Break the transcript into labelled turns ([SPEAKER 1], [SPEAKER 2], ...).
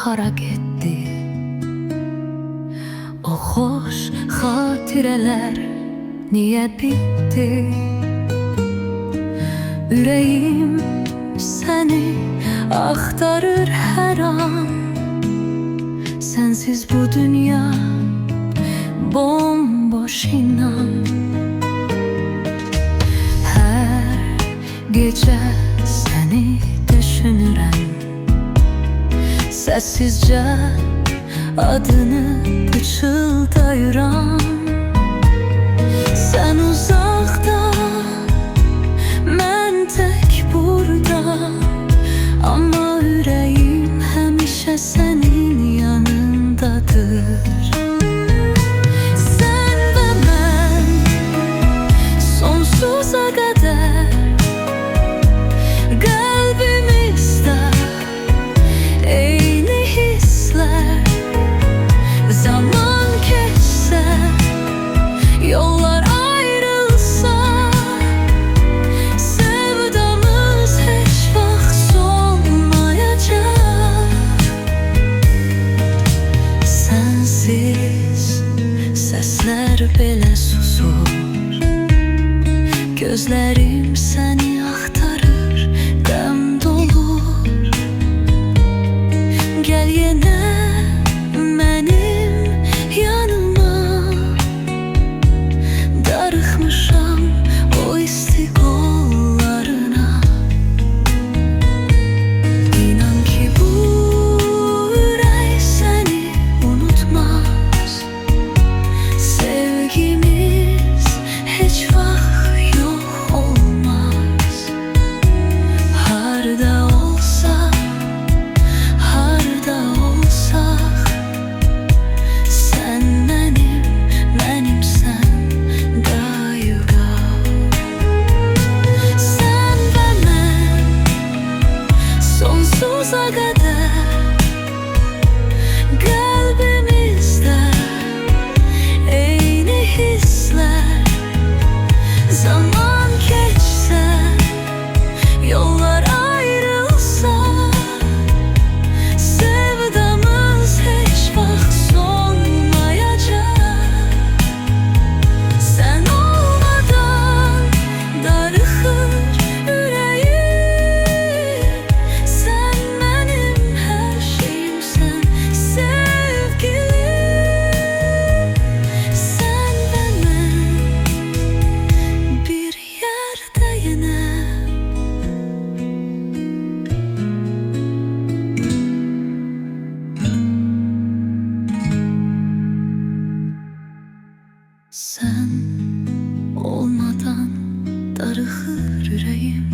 [SPEAKER 1] hara getdi? O xoş xatirələr niyə bitdi? Ürəyim səni axtarır hər an. Sensiz bu dünya bomboş, inan. Her gece seni düşünürəm, sessizce adını pıçıldayıram. Sen uzakta, mən tək burada, ama yüreğim həmişə sənin yanındadır. Sen ve ben sonsuza kadar, kalbimizde aynı hisler. Zaman geçse, yollar ayrılsa, sevdamız hiç vaxt solmayacak. Sensiz sesler belə susur, gözlerim seni axtarır, qəm dolur. Gel yenə mənim yanıma, darıxmışam o isti qollarına. İnan ki bu ürək səni unutmaz, sevgimiz heç vaxt yok olmaz. Harda olsak, harda olsak, sen mənim, mənimsən daima. Sen ve mən sonsuza kadar, kalbimizde aynı hisler. Zaman geçse, yollar ayrılsa, sevdamız hiç vaxt solmayacak. Sen olmadan darıxır ürəyim. Sen mənim hər şeyimsən, sevgilim. Sen ve mən bir yerde yine. Sen olmadan darıxır ürəyim.